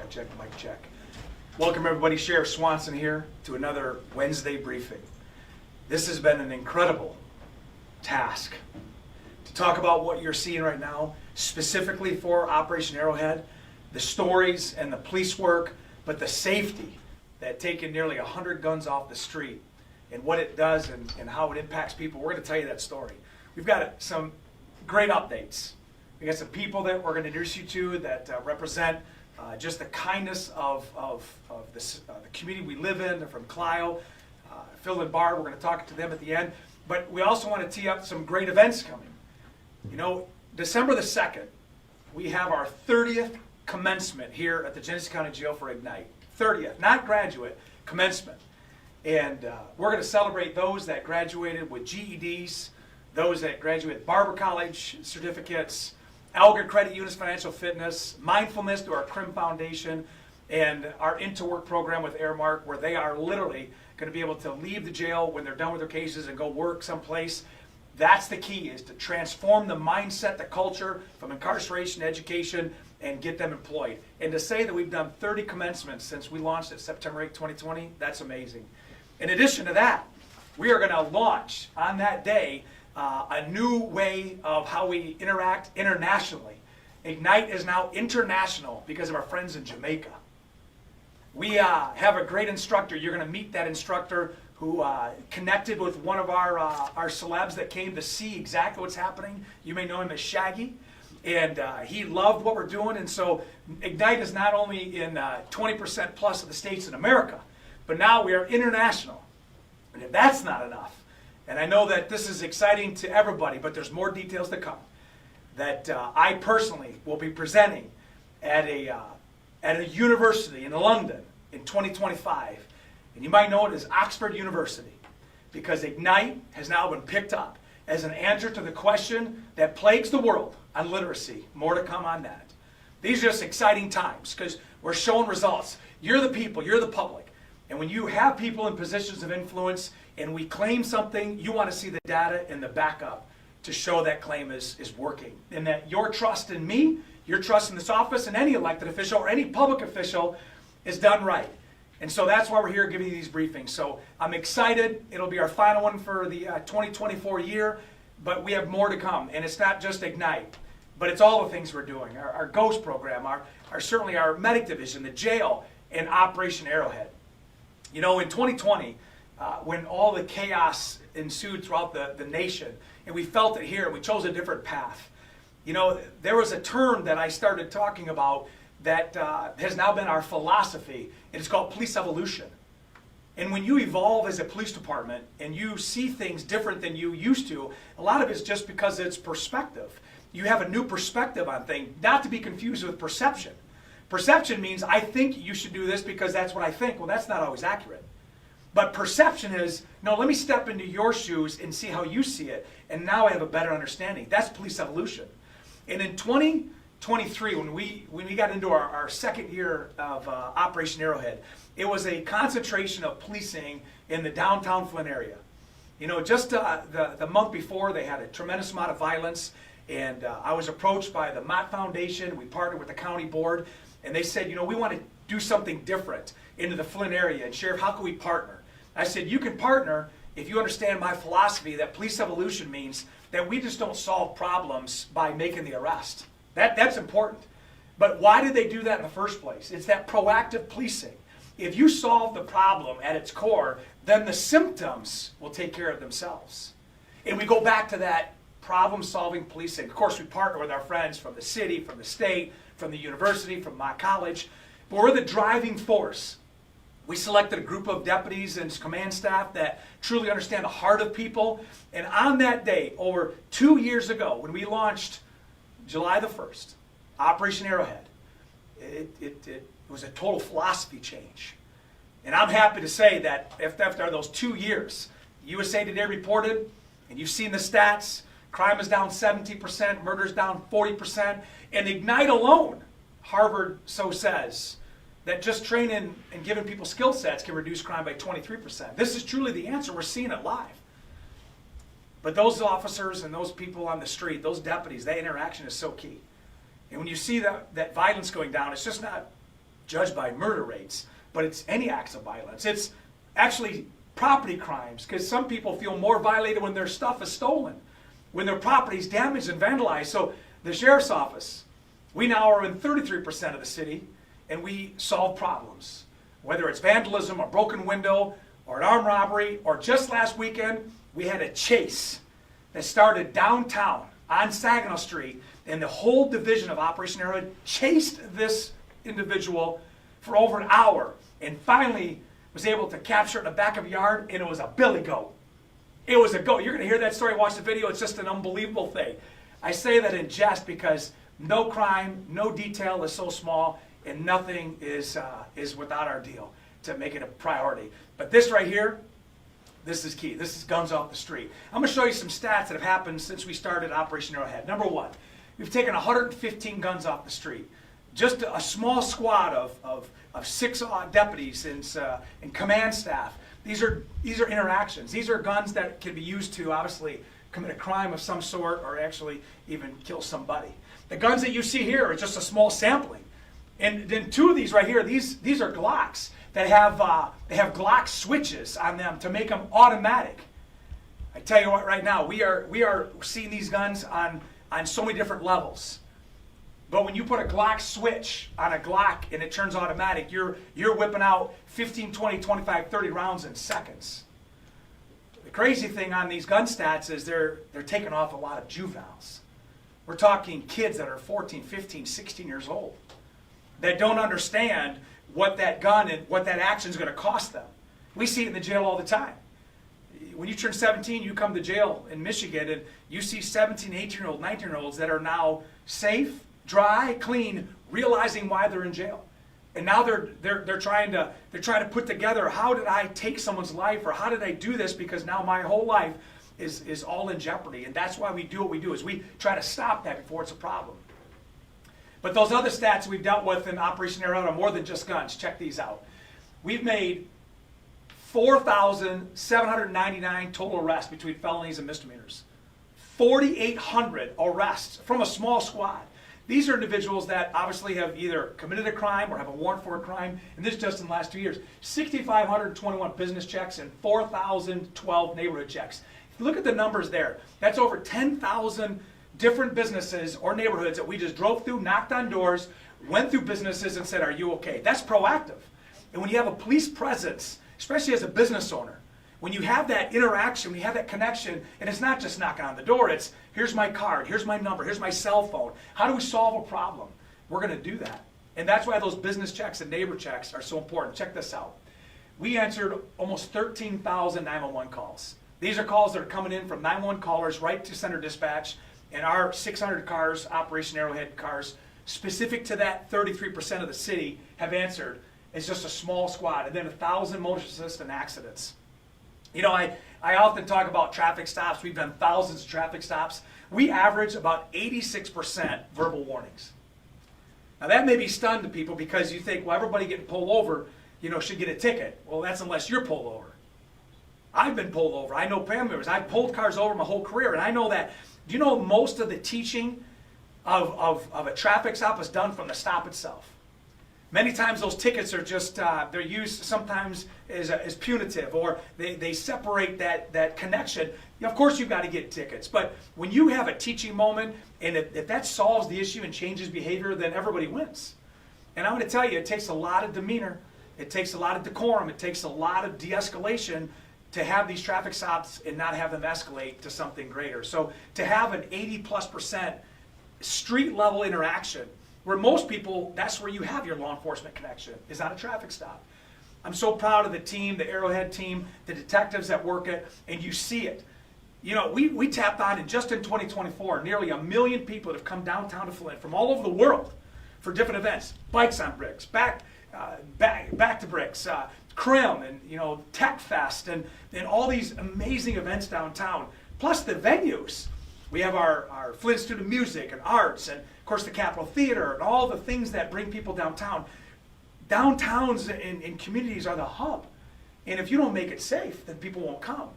Mic check, mic check. Welcome everybody, Sheriff Swanson here to another Wednesday briefing. This has been an incredible task to talk about what you're seeing right now, specifically for Operation Arrowhead, the stories and the police work, but the safety that taking nearly 100 guns off the street and what it does and how it impacts people. We're going to tell you that story. We've got some great updates. We got some people that we're going to introduce you to that represent just the kindness of the community we live in. They're from Clio. Phil and Barb, we're going to talk to them at the end. But we also want to tee up some great events coming. You know, December the 2nd, we have our 30th commencement here at the Genesee County Jail for Ignite. 30th, not graduate, commencement. And we're going to celebrate those that graduated with GEDs, those that graduated Barber College certificates, Alger Credit Unions Financial Fitness, Mindfulness through our CRIM Foundation, and our Into Work program with Airmark, where they are literally going to be able to leave the jail when they're done with their cases and go work someplace. That's the key, is to transform the mindset, the culture from incarceration to education and get them employed. And to say that we've done 30 commencements since we launched it September 8, 2020, that's amazing. In addition to that, we are going to launch on that day a new way of how we interact internationally. Ignite is now international because of our friends in Jamaica. We have a great instructor. You're going to meet that instructor who connected with one of our celebs that came to see exactly what's happening. You may know him as Shaggy. And he loved what we're doing. And so Ignite is not only in 20% plus of the states in America, but now we are international. And if that's not enough, and I know that this is exciting to everybody, but there's more details to come, that I personally will be presenting at a university in London in 2025. And you might know it as Oxford University, because Ignite has now been picked up as an answer to the question that plagues the world on literacy. More to come on that. These are just exciting times because we're showing results. You're the people, you're the public. And when you have people in positions of influence and we claim something, you want to see the data and the backup to show that claim is working. And that your trust in me, your trust in this office, and any elected official or any public official is done right. And so that's why we're here giving you these briefings. So I'm excited. It'll be our final one for the 2024 year, but we have more to come. And it's not just Ignite, but it's all the things we're doing. Our GHOST program, certainly our medic division, the jail, and Operation Arrowhead. You know, in 2020, when all the chaos ensued throughout the nation, and we felt it here, we chose a different path. You know, there was a term that I started talking about that has now been our philosophy, and it's called police evolution. And when you evolve as a police department and you see things different than you used to, a lot of it's just because it's perspective. You have a new perspective on things, not to be confused with perception. Perception means I think you should do this because that's what I think. Well, that's not always accurate. But perception is, no, let me step into your shoes and see how you see it, and now I have a better understanding. That's police evolution. And in 2023, when we got into our second year of Operation Arrowhead, it was a concentration of policing in the downtown Flint area. You know, just the month before, they had a tremendous amount of violence, and I was approached by the Mott Foundation. We partnered with the county board, and they said, you know, we want to do something different into the Flint area, and Sheriff, how can we partner? I said, you can partner if you understand my philosophy that police evolution means that we just don't solve problems by making the arrest. That's important. But why did they do that in the first place? It's that proactive policing. If you solve the problem at its core, then the symptoms will take care of themselves. And we go back to that problem-solving policing. Of course, we partner with our friends from the city, from the state, from the university, from my college. But we're the driving force. We selected a group of deputies and command staff that truly understand the heart of people. And on that day, over 2 years ago, when we launched July the 1st, Operation Arrowhead, it was a total philosophy change. And I'm happy to say that after those 2 years, USA Today reported, and you've seen the stats, crime is down 70%, murder's down 40%, and Ignite alone, Harvard so says, that just training and giving people skill sets can reduce crime by 23%. This is truly the answer. We're seeing it live. But those officers and those people on the street, those deputies, that interaction is so key. And when you see that violence going down, it's just not judged by murder rates, but it's any acts of violence. It's actually property crimes, because some people feel more violated when their stuff is stolen, when their property is damaged and vandalized. So the sheriff's office, we now are in 33% of the city, and we solve problems. Whether it's vandalism, a broken window, or an armed robbery, or just last weekend, we had a chase that started downtown on Saginaw Street, and the whole division of Operation Arrowhead chased this individual for over an hour, and finally was able to capture it in the back of a yard, and it was a billy goat. It was a goat. You're going to hear that story, watch the video. It's just an unbelievable thing. I say that in jest because no crime, no detail is so small, and nothing is without our deal to make it a priority. But this right here, this is key. This is guns off the street. I'm going to show you some stats that have happened since we started Operation Arrowhead. Number one, we've taken 115 guns off the street. Just a small squad of 6 deputies and command staff. These are interactions. These are guns that can be used to obviously commit a crime of some sort or actually even kill somebody. The guns that you see here are just a small sampling. And then 2 of these right here, these are Glocks that have Glock switches on them to make them automatic. I tell you what, right now we are seeing these guns on so many different levels. But when you put a Glock switch on a Glock and it turns automatic, you're whipping out 15, 20, 25, 30 rounds in seconds. The crazy thing on these gun stats is they're taking off a lot of juveniles. We're talking kids that are 14, 15, 16 years old that don't understand what that gun and what that action is going to cost them. We see it in the jail all the time. When you turn 17, you come to jail in Michigan and you see 17, 18-year-old, 19-year-olds that are now safe, dry, clean, realizing why they're in jail. And now they're trying to put together, how did I take someone's life, or how did I do this, because now my whole life is all in jeopardy. And that's why we do what we do, is we try to stop that before it's a problem. But those other stats we've dealt with in Operation Arrowhead are more than just guns. Check these out. We've made 4,799 total arrests between felonies and misdemeanors. 4,800 arrests from a small squad. These are individuals that obviously have either committed a crime or have a warrant for a crime, and this just in the last 2 years. 6,521 business checks and 4,012 neighborhood checks. Look at the numbers there. That's over 10,000 different businesses or neighborhoods that we just drove through, knocked on doors, went through businesses and said, are you okay? That's proactive. And when you have a police presence, especially as a business owner, when you have that interaction, when you have that connection, and it's not just knocking on the door, it's here's my card, here's my number, here's my cell phone. How do we solve a problem? We're going to do that. And that's why those business checks and neighbor checks are so important. Check this out. We answered almost 13,000 911 calls. These are calls that are coming in from 911 callers right to center dispatch, and our 600 cars, Operation Arrowhead cars, specific to that 33% of the city have answered. It's just a small squad. And then 1,000 motorist and accidents. You know, I often talk about traffic stops. We've done thousands of traffic stops. We average about 86% verbal warnings. Now that may be stunned to people because you think, well, everybody getting pulled over, should get a ticket. Well, that's unless you're pulled over. I've been pulled over. I know family members. I've pulled cars over my whole career, and I know that. Do you know most of the teaching of a traffic stop is done from the stop itself? Many times those tickets are just, they're used sometimes as punitive, or they separate that connection. Of course you've got to get tickets, but when you have a teaching moment, and if that solves the issue and changes behavior, then everybody wins. And I'm going to tell you, it takes a lot of demeanor, it takes a lot of decorum, it takes a lot of de-escalation to have these traffic stops and not have them escalate to something greater. So to have an 80+% street level interaction, where most people, that's where you have your law enforcement connection, is on a traffic stop. I'm so proud of the team, the Arrowhead team, the detectives that work it, and you see it. We tapped on, and just in 2024, nearly 1 million people have come downtown to Flint from all over the world for different events. Bikes on Bricks, back to Bricks, Crim, and Tech Fest, and all these amazing events downtown, plus the venues. We have our Flint Institute of Music and Arts, and of course the Capitol Theater, and all the things that bring people downtown. Downtowns and communities are the hub. And if you don't make it safe, then people won't come.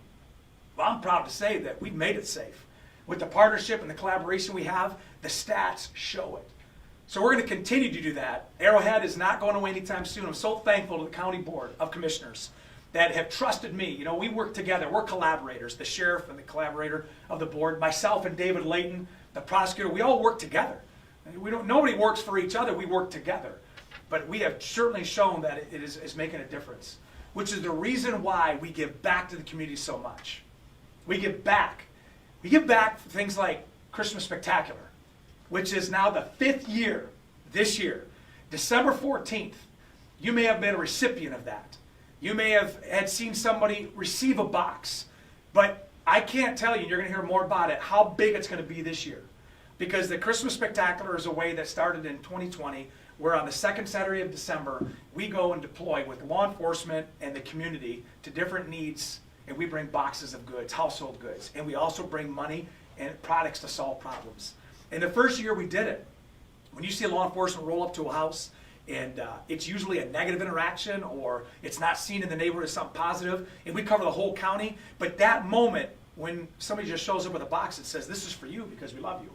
Well, I'm proud to say that we've made it safe. With the partnership and the collaboration we have, the stats show it. So we're going to continue to do that. Arrowhead is not going away anytime soon. I'm so thankful to the County Board of Commissioners that have trusted me. You know, we work together. We're collaborators, the sheriff and the collaborator of the board, myself and David Layton, the prosecutor. We all work together. Nobody works for each other. We work together. But we have certainly shown that it is making a difference, which is the reason why we give back to the community so much. We give back. We give back for things like Christmas Spectacular, which is now the 5th year this year. December 14th, you may have been a recipient of that. You may have had seen somebody receive a box, but I can't tell you, and you're going to hear more about it, how big it's going to be this year. Because the Christmas Spectacular is a way that started in 2020, where on the second Saturday of December, we go and deploy with law enforcement and the community to different needs, and we bring boxes of goods, household goods, and we also bring money and products to solve problems. And the first year we did it, when you see law enforcement roll up to a house, and it's usually a negative interaction or it's not seen in the neighborhood as something positive, and we cover the whole county, but that moment when somebody just shows up with a box that says, this is for you because we love you,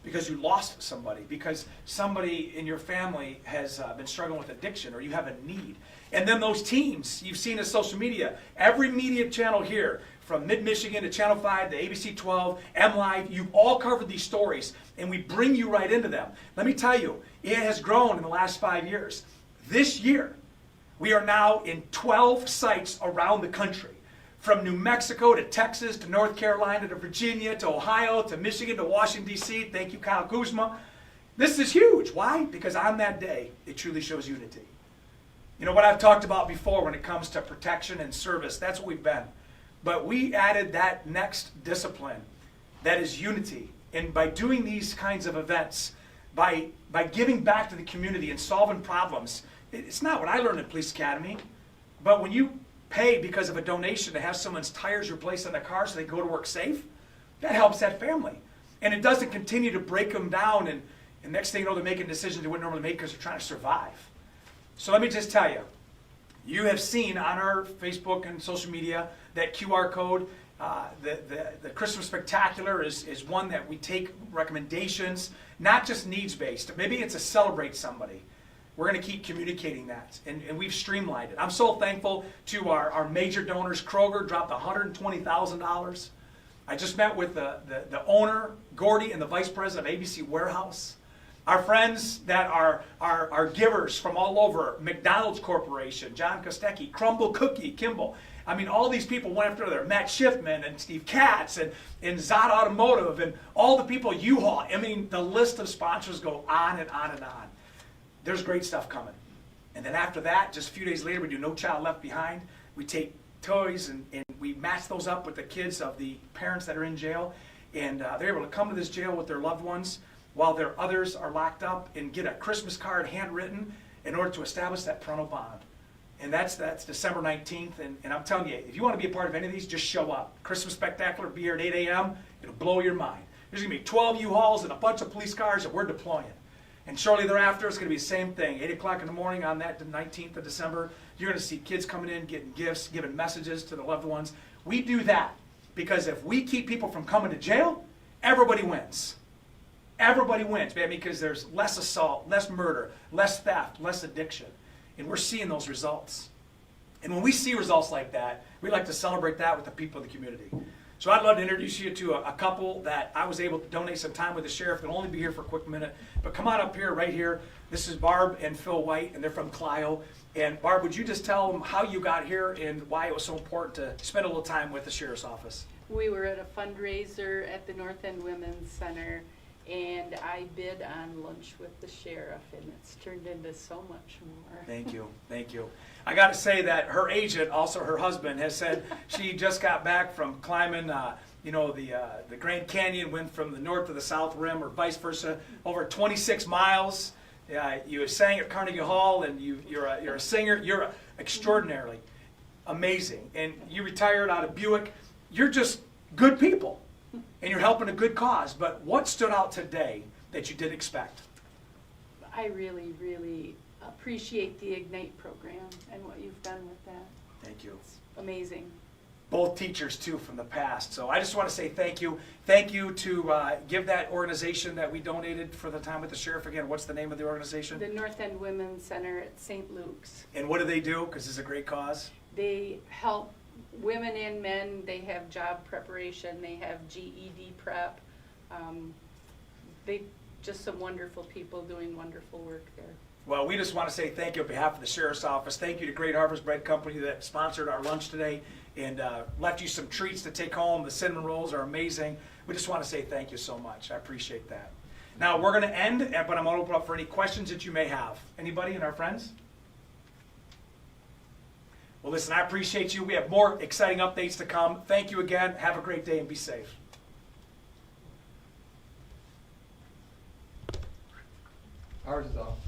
because you lost somebody, because somebody in your family has been struggling with addiction or you have a need. And then those teams, you've seen in social media, every media channel here, from Mid-Michigan to Channel 5 to ABC 12, MLive, you've all covered these stories, and we bring you right into them. Let me tell you, it has grown in the last 5 years. This year, we are now in 12 sites around the country, from New Mexico to Texas to North Carolina to Virginia to Ohio to Michigan to Washington, D.C. Thank you, Kyle Kuzma. This is huge. Why? Because on that day, it truly shows unity. You know what I've talked about before when it comes to protection and service, that's what we've been. But we added that next discipline, that is unity. And by doing these kinds of events, by giving back to the community and solving problems, it's not what I learned at Police Academy, but when you pay because of a donation to have someone's tires replaced on their car so they go to work safe, that helps that family. And it doesn't continue to break them down, and next thing you know, they're making decisions they wouldn't normally make because they're trying to survive. So let me just tell you, you have seen on our Facebook and social media that QR code. The Christmas Spectacular is one that we take recommendations, not just needs-based. Maybe it's a celebrate somebody. We're going to keep communicating that, and we've streamlined it. I'm so thankful to our major donors. Kroger dropped $120,000. I just met with the owner, Gordy, and the vice president of ABC Warehouse. Our friends that are givers from all over, McDonald's Corporation, John Kostecki, Crumble Cookie, Kimball. I mean, all these people one after another, Matt Schiffman and Steve Katz and Zod Automotive and all the people, U-Haul. I mean, the list of sponsors go on and on and on. There's great stuff coming. And then after that, just a few days later, we do No Child Left Behind. We take toys and we match those up with the kids of the parents that are in jail. And they're able to come to this jail with their loved ones while their others are locked up and get a Christmas card handwritten in order to establish that parental bond. And that's December 19th. And I'm telling you, if you want to be a part of any of these, just show up. Christmas Spectacular will be here at 8 a.m. It'll blow your mind. There's going to be 12 U-Hauls and a bunch of police cars that we're deploying. And shortly thereafter, it's going to be the same thing. 8 o'clock in the morning on that the 19th of December, you're going to see kids coming in, getting gifts, giving messages to the loved ones. We do that because if we keep people from coming to jail, everybody wins. Everybody wins, man, because there's less assault, less murder, less theft, less addiction. And we're seeing those results. And when we see results like that, we like to celebrate that with the people of the community. So I'd love to introduce you to a couple that I was able to donate some time with the sheriff. They'll only be here for a quick minute. But come on up here, right here. This is Barb and Phil White, and they're from Clio. And Barb, would you just tell them how you got here and why it was so important to spend a little time with the sheriff's office? We were at a fundraiser at the North End Women's Center, and I bid on lunch with the sheriff, and it's turned into so much more. Thank you, thank you. I got to say that her agent, also her husband, has said she just got back from climbing, the Grand Canyon, went from the north to the south rim, or vice versa, over 26 miles. You sang at Carnegie Hall, and you're a singer. You're extraordinarily amazing, and you retired out of Buick. You're just good people. And you're helping a good cause, but what stood out today that you didn't expect? I really, really appreciate the Ignite program and what you've done with that. Thank you. It's amazing. both teachers too from the past. So I just want to say thank you. Thank you to give that organization that we donated for the time with the sheriff again. What's the name of the organization? The North End Women's Center at St. Luke's. And what do they do? Because it's a great cause. They help women and men. They have job preparation. They have GED prep. They just some wonderful people doing wonderful work there. Well, we just want to say thank you on behalf of the Sheriff's Office. Thank you to Great Harvest Bread Company that sponsored our lunch today and left you some treats to take home. The cinnamon rolls are amazing. We just want to say thank you so much. I appreciate that. Now, we're going to end, but I'm going to open up for any questions that you may have. Anybody and our friends? Well, listen, I appreciate you. We have more exciting updates to come. Thank you again. Have a great day and be safe. Ours is off.